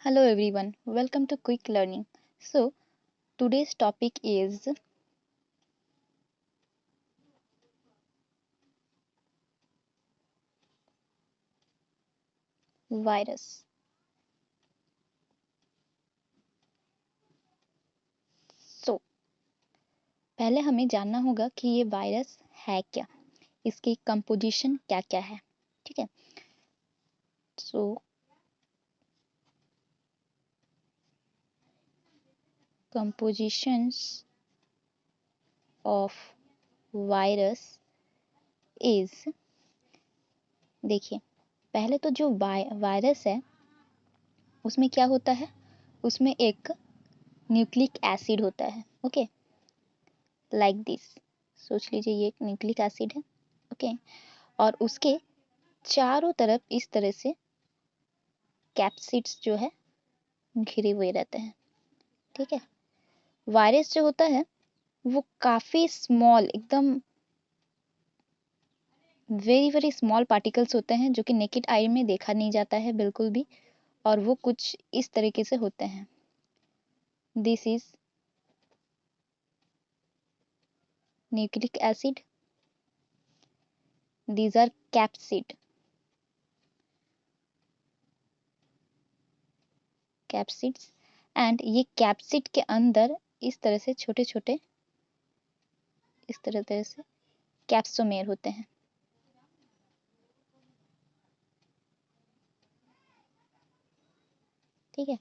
Hello everyone, welcome to Quick Learning. So, today's topic is virus. So, पहले हमें जानना होगा कि ये वायरस है क्या, इसकी कंपोजिशन क्या क्या है, ठीक है। सो कंपोजिशंस ऑफ वायरस इज, देखिए पहले तो जो वायरस है उसमें क्या होता है, उसमें एक न्यूक्लिक एसिड होता है, ओके, लाइक दिस। सोच लीजिए ये एक न्यूक्लिक एसिड है, ओके, और उसके चारों तरफ इस तरह से कैप्सिड्स जो है घिरे हुए रहते हैं, ठीक है। वायरस जो होता है वो काफी स्मॉल, एकदम वेरी वेरी स्मॉल पार्टिकल्स होते हैं जो कि नेकेड आई में देखा नहीं जाता है बिल्कुल भी, और वो कुछ इस तरीके से होते हैं। This is nucleic acid, these are capsids and ये कैप्सिड के अंदर इस तरह से छोटे छोटे इस तरह से कैप्सोमेर होते हैं, ठीक है।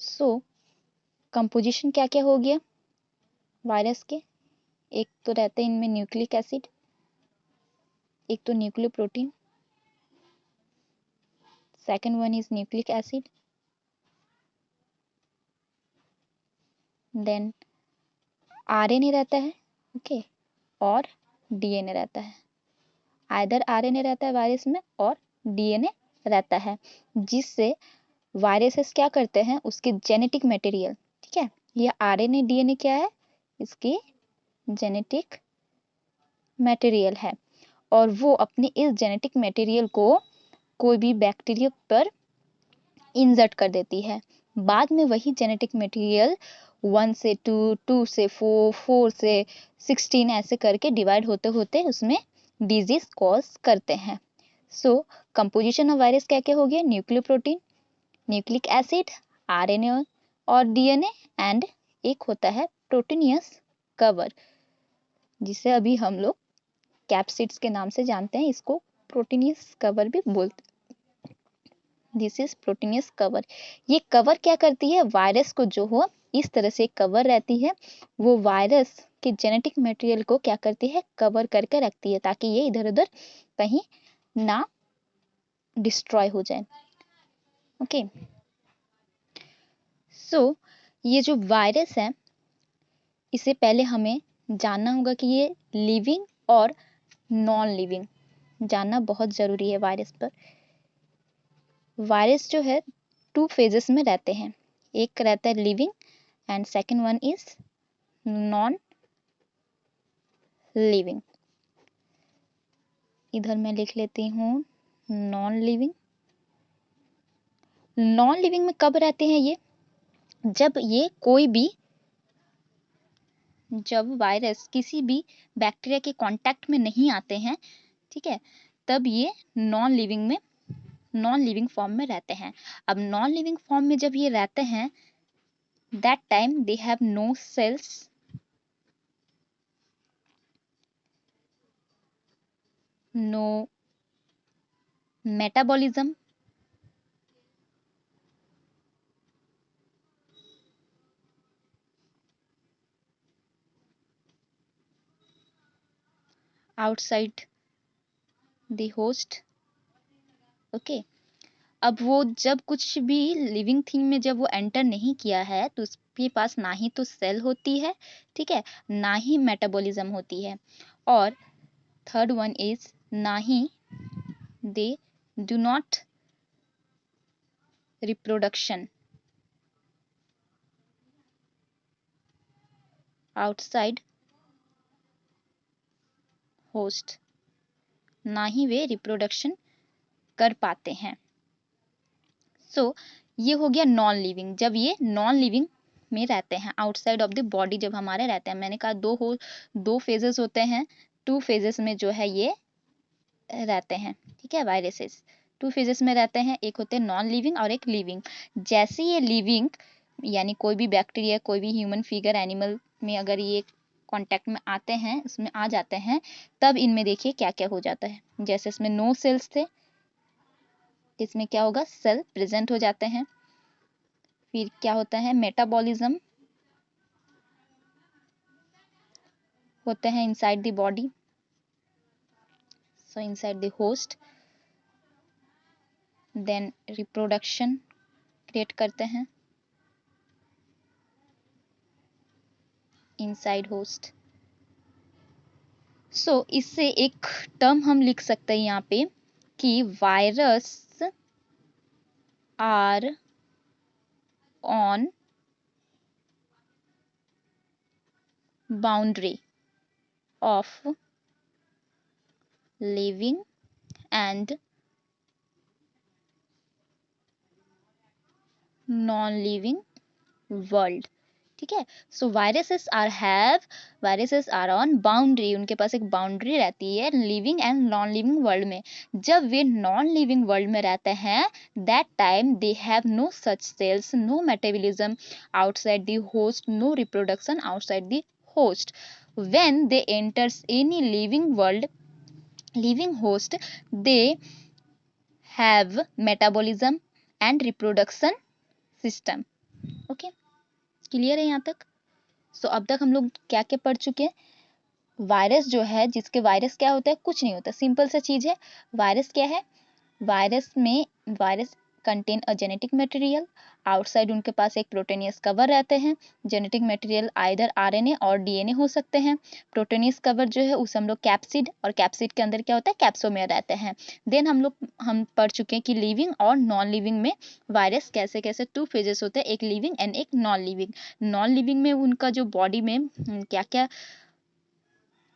सो कंपोजिशन क्या क्या हो गया वायरस के, एक तो रहते हैं इनमें न्यूक्लिक एसिड, एक तो nucleoprotein, second one is nucleic acid, then RNA रहता है, ओके, और डीएनए रहता है। आइदर आरएनए रहता है वायरस में और डीएनए रहता है, जिससे वायरसेस क्या करते हैं, उसके जेनेटिक मटेरियल, ठीक है, ये आरएनए डीएनए क्या है, इसकी जेनेटिक मटेरियल है, और वो अपने इस जेनेटिक मटेरियल को कोई भी बैक्टीरिया पर इंसर्ट कर देती है। बाद में वही जेनेटिक मटेरियल 1 से 2, 2 से 4, 4 से 16 ऐसे करके डिवाइड होते होते उसमें डिजीज कॉज करते हैं। सो कंपोजिशन ऑफ वायरस क्या क्या हो गया, न्यूक्लियोप्रोटीन, न्यूक्लिक एसिड, आरएनए और डीएनए, एंड एक होता है प्रोटीनियस कवर, जिसे अभी हम लोग कैप्सिड्स के नाम से जानते हैं, इसको प्रोटीनियस कवर भी बोलते हैं। This is proteinaceous cover. ये कवर क्या करती है, वायरस को जो हो इस तरह से कवर रहती है, वो वायरस के जेनेटिक मटेरियल को क्या करती है, कवर करके रखती है, ताकि ये इधर उधर कहीं ना डिस्ट्रॉय हो जाए, ओके। सो ये जो वायरस है, इसे पहले हमें जानना होगा कि ये लिविंग और नॉन लिविंग जानना बहुत जरूरी है वायरस पर। वायरस जो है 2 फेजेस में रहते हैं, एक रहता है living and second one is non living. इधर मैं लिख लेती हूँ नॉन लिविंग। नॉन लिविंग में कब रहते हैं ये, जब ये कोई भी, जब वायरस किसी भी बैक्टीरिया के कांटेक्ट में नहीं आते हैं, ठीक है, तब ये नॉन लिविंग फॉर्म में रहते हैं। अब नॉन लिविंग फॉर्म में जब ये रहते हैं, that time they have no cells, no metabolism, outside the host, okay. अब वो जब कुछ भी लिविंग थिंग में जब वो एंटर नहीं किया है, तो उसके पास ना ही तो सेल होती है, ठीक है, ना ही मेटाबॉलिज्म होती है, और थर्ड वन इज ना ही they do not reproduction outside host, ना ही वे रिप्रोडक्शन कर पाते हैं। सो ये हो गया नॉन लिविंग, जब ये नॉन लिविंग में रहते हैं, आउटसाइड ऑफ द बॉडी जब हमारे रहते हैं। मैंने कहा दो फेजेस होते हैं, 2 फेजेस में जो है ये रहते हैं, ठीक है। वायरसेस 2 फेजेस में रहते हैं, एक होते हैं नॉन लिविंग और एक लिविंग। जैसे ये लिविंग यानी कोई भी बैक्टीरिया, कोई भी ह्यूमन फिगर, एनिमल में अगर ये कांटेक्ट में आते हैं, इसमें आ जाते हैं, तब इनमें देखिए क्या क्या हो जाता है। जैसे इसमें नो सेल्स थे, इसमें क्या होगा, सेल प्रेजेंट हो जाते हैं। फिर क्या होता है, मेटाबॉलिज्म होते हैं inside the body, so inside the host. Then reproduction create करते हैं इनसाइड होस्ट। सो इससे एक टर्म हम लिख सकते हैं यहाँ पे कि virus are on boundary of living and non living world, ठीक है। So viruses are on boundary, उनके पास एक बाउंड्री रहती है living and non living world में। जब वे नॉन लिविंग वर्ल्ड में रहते हैं, that time they have no such cells, no metabolism outside the host, no reproduction outside the host. When they enters any living host, they have metabolism and reproduction system. Okay, clear है यहाँ तक। सो अब तक हम लोग क्या क्या पढ़ चुके हैं। वायरस जो है, जिसके वायरस क्या होता है, कुछ नहीं होता, सिंपल सा चीज है। वायरस क्या है, virus contain a genetic material, outside उनके पास एक प्रोटीनियस कवर रहते हैं। जेनेटिक मटेरियल आइदर आरएनए और डीएनए हो सकते हैं। प्रोटीनियस कवर जो है उसे हम लोग कैप्सिड, और कैप्सिड के अंदर क्या होता है, कैप्सोमेयर रहते हैं। देन हम पढ़ चुके हैं कि लिविंग और नॉन लिविंग में वायरस कैसे कैसे 2 फेजेस होते हैं, एक लिविंग एंड एक नॉन लिविंग। नॉन लिविंग में उनका जो बॉडी में क्या क्या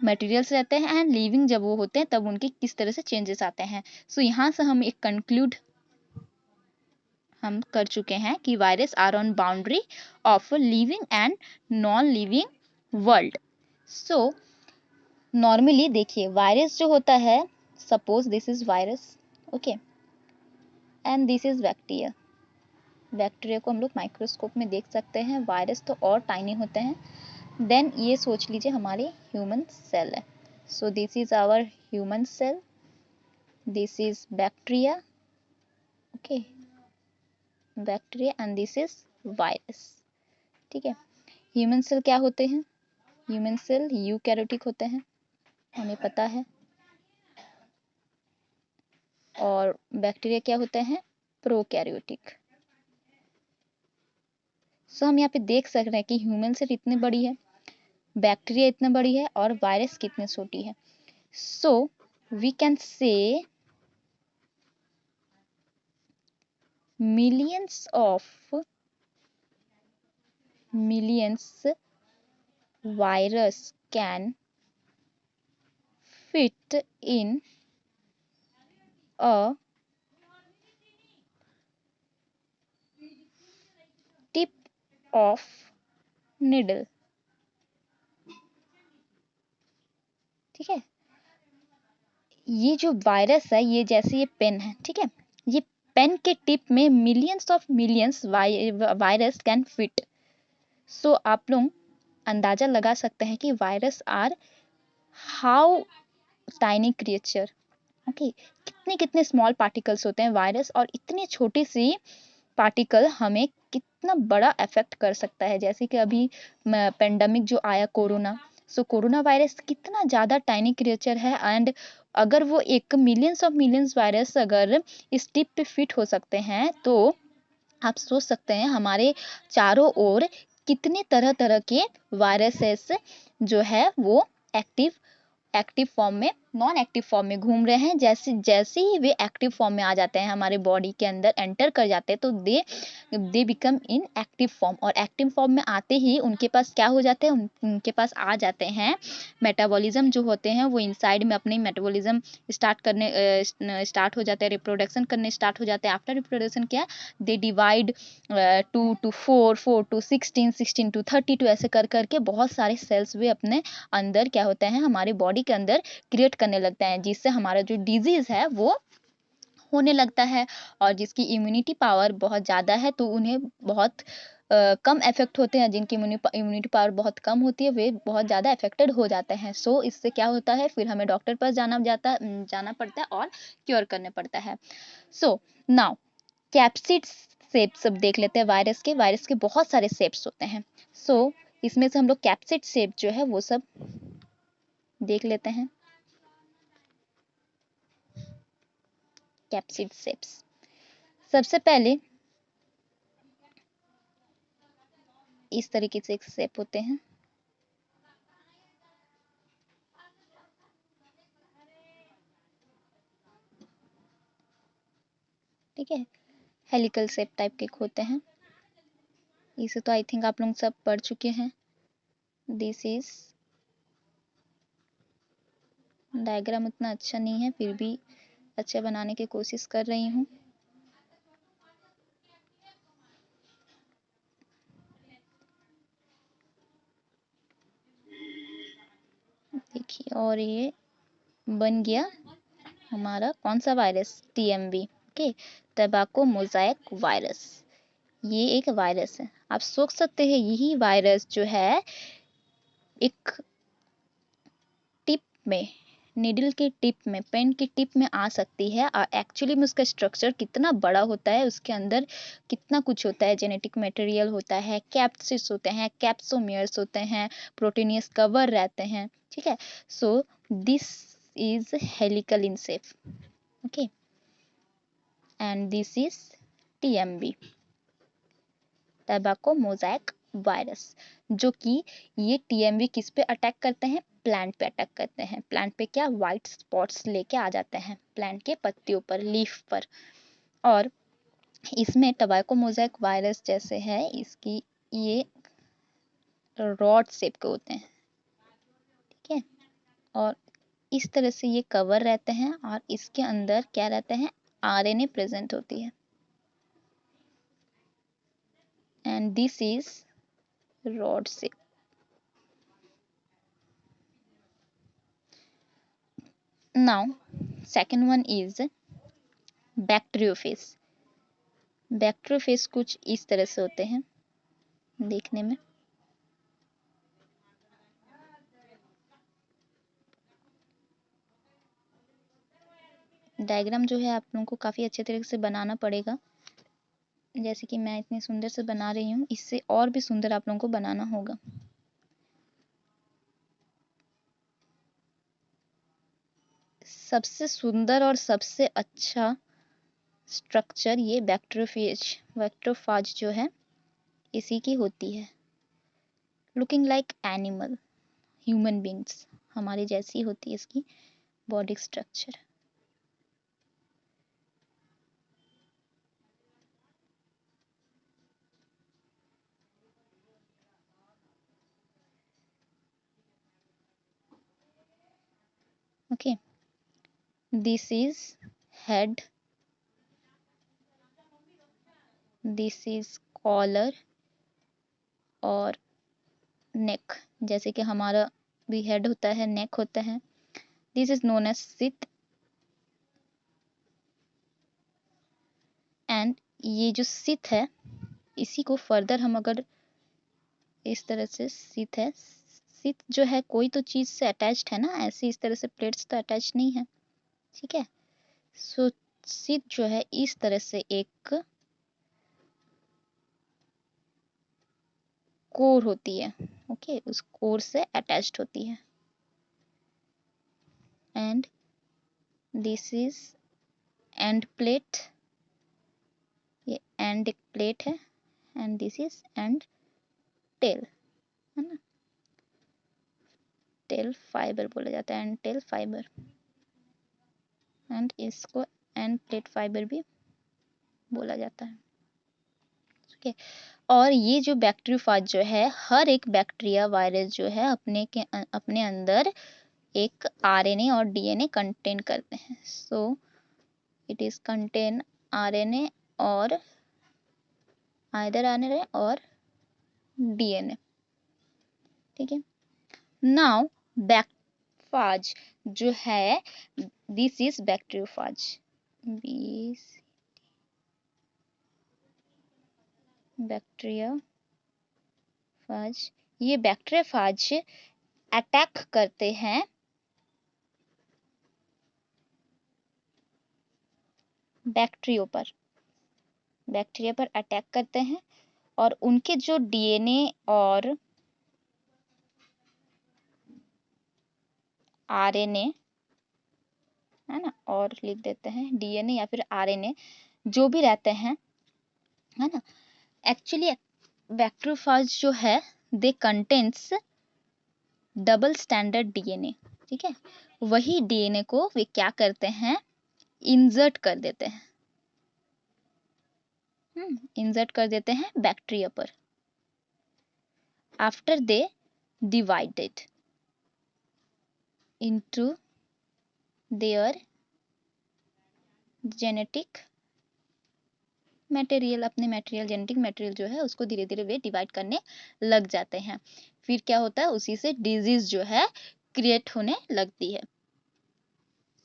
मटेरियल्स रहते हैं, एंड लिविंग जब वो होते हैं तब उनके किस तरह से चेंजेस आते हैं। सो यहाँ से हम एक कंक्लूड हम कर चुके हैं कि virus are on boundary of living and non living world. So normally देखिए, वायरस जो होता है, suppose this is virus, okay, and this is bacteria. Bacteria को हम लोग माइक्रोस्कोप में देख सकते हैं, वायरस तो और टाइनी होते हैं। देन ये सोच लीजिए हमारे ह्यूमन सेल है। So this is our human cell, this is bacteria, okay, bacteria, and this is virus, ठीक है। ह्यूमन सेल क्या होते हैं, ह्यूमन सेल यूकैरियोटिक होते हैं, हमें पता है। और बैक्टीरिया क्या होते हैं, प्रोकैरियोटिक। सो हम यहाँ पे देख सक रहे हैं कि ह्यूमन सेल इतनी बड़ी है, बैक्टीरिया इतनी बड़ी है, और वायरस कितनी छोटी है। So we can say millions virus can fit in a tip of needle, ठीक है। ये जो वायरस है, ये जैसे ये पेन है, ठीक है, ये पेन के टिप में millions virus can fit. So आप लोग अंदाजा लगा सकते हैं कि virus are how tiny creature, okay, कितने कितने स्मॉल पार्टिकल्स होते हैं वायरस, और इतनी छोटी सी पार्टिकल हमें कितना बड़ा इफेक्ट कर सकता है। जैसे कि अभी पेंडेमिक जो आया कोरोना, सो कोरोना वायरस कितना ज़्यादा टाइनी क्रिएचर है, एंड अगर वो एक मिलियंस वायरस अगर इस टिप पे फिट हो सकते हैं, तो आप सोच सकते हैं हमारे चारों ओर कितने तरह तरह के वायरसेस जो है वो एक्टिव फॉर्म में नॉन एक्टिव फॉर्म में घूम रहे हैं। जैसे जैसे ही वे एक्टिव फॉर्म में आ जाते हैं, हमारे बॉडी के अंदर एंटर कर जाते हैं, तो they become in active form. और एक्टिव फॉर्म में आते ही उनके पास क्या हो जाते हैं, उनके पास आ जाते हैं मेटाबॉलिज्म जो होते हैं, वो इनसाइड में अपने मेटाबॉलिज्म स्टार्ट हो जाते हैं, रिप्रोडक्शन करने स्टार्ट हो जाते हैं। आफ्टर रिप्रोडक्शन क्या, they divide 2 to 4, 4 to 16, 16 to 32, ऐसे कर करके बहुत सारे सेल्स वे अपने अंदर क्या होते हैं, हमारे बॉडी के अंदर क्रिएट करने लगते हैं, जिससे हमारा जो डिजीज है वो होने लगता है। और जिसकी इम्यूनिटी पावर बहुत ज़्यादा है, तो उन्हें बहुत कम इफेक्ट होते हैं। जिनकी इम्यूनिटी पावर बहुत कम होती है, वे बहुत ज़्यादा अफेक्टेड हो जाते हैं। सो इससे क्या होता है, फिर हमें डॉक्टर पास जाना पड़ता है और क्योर करने पड़ता है। सो नाउ कैप्सिड शेप्स सब देख लेते हैं। वायरस के बहुत सारे शेप्स होते हैं। सो इसमें से हम लोग कैप्सिड शेप जो है वो सब देख लेते हैं। कैप्सिड शेप्स, सबसे पहले इस तरीके से एक शेप होते हैं। ठीक है, हेलिकल शेप टाइप के होते हैं। इसे तो आई थिंक आप लोग सब पढ़ चुके हैं। दिस इज, डायग्राम उतना अच्छा नहीं है, फिर भी अच्छा बनाने की कोशिश कर रही हूँ। देखिए, और ये बन गया हमारा कौन सा virus, TMV. Okay, tobacco Mosaic virus. ये एक वायरस है। आप सोच सकते हैं यही वायरस जो है एक टिप में, नीडल के टिप में, पेन की टिप में आ सकती है। और एक्चुअली में उसका स्ट्रक्चर कितना बड़ा होता है, उसके अंदर कितना कुछ होता है, जेनेटिक मटेरियल होता है, कैप्सिड्स होते हैं, कैप्सोमियर्स होते हैं, प्रोटीनियस कवर रहते हैं। ठीक है, so this is helical in shape. Okay, and this is TMV, tobacco Mosaic virus. जो कि ये टीएमवी किस पे अटैक करते हैं, प्लांट पे अटैक करते हैं। प्लांट पे क्या, व्हाइट स्पॉट्स लेके आ जाते हैं प्लांट के पत्तियों पर, लीफ पर। और इसमें टबैको मोजाइक वायरस जैसे है, इसकी ये रॉड शेप के होते हैं। ठीक है, और इस तरह से ये कवर रहते हैं, और इसके अंदर क्या रहते हैं, आरएनए प्रेजेंट होती है। And this is rod shape. Now, second one is bacteriophage. Bacteriophage कुछ इस तरह से होते हैं देखने में। डायग्राम जो है आप लोगों को काफ़ी अच्छे तरीके से बनाना पड़ेगा। जैसे कि मैं इतनी सुंदर से बना रही हूँ, इससे और भी सुंदर आप लोगों को बनाना होगा। सबसे सुंदर और सबसे अच्छा स्ट्रक्चर ये बैक्टीरियोफेज जो है इसी की होती है। Looking like animal, human beings हमारी जैसी होती है इसकी body structure. Okay, this is head, this is collar और नेक। जैसे कि हमारा भी हेड होता है, नेक होता है। This is known as sheath. And ये जो सिथ है, इसी को फर्दर हम अगर इस तरह से, सिथ है, सिथ जो है कोई तो चीज से अटैच्ड है ना, ऐसे इस तरह से प्लेट्स तो अटैच नहीं है। ठीक है, सो सिथ जो है इस तरह से एक कोर होती है। ओके, उस कोर से अटैच्ड होती है। And this is end plate, ये एंड एक प्लेट है। And this is end tail, है ना, टेल फाइबर बोला जाता है, एंड टेल फाइबर। एंड इसको एंड प्लेट फाइबर भी बोला जाता है। ओके, और ये जो बैक्टीरियोफाज जो है, हर एक बैक्टीरिया वायरस जो है अपने अंदर एक आरएनए और डीएनए कंटेन करते हैं। So it is contain RNA और आइदर आरएनए और डीएनए। ठीक है, नाउ बैक्टीरियोफाज जो है, दिस इज बैक्टीरियोफाज, बैक्टीरियोफाज। ये बैक्टीरियोफाज अटैक करते हैं बैक्टीरिया पर अटैक करते हैं, और उनके जो डीएनए और आरएनए है ना, और लिख देते हैं डीएनए या फिर आरएनए जो भी रहते हैं, है ना, एक्चुअली बैक्टीरियोफाज जो है दे कंटेंट्स डबल स्टैंडर्ड डीएनए। ठीक है, वही डीएनए को वे क्या करते हैं, इंसर्ट कर देते हैं, इंसर्ट कर देते हैं बैक्टीरिया पर। After they divided into their genetic material, अपने मटेरियल, जेनेटिक मटेरियल जो है उसको धीरे धीरे वे डिवाइड करने लग जाते हैं। फिर क्या होता है, उसी से डिजीज जो है क्रिएट होने लगती है।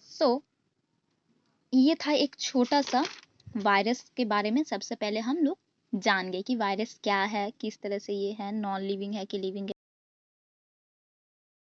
सो ये था एक छोटा सा वायरस के बारे में। सबसे पहले हम लोग जान गए कि वायरस क्या है, किस तरह से ये है, नॉन लिविंग है कि लिविंग है।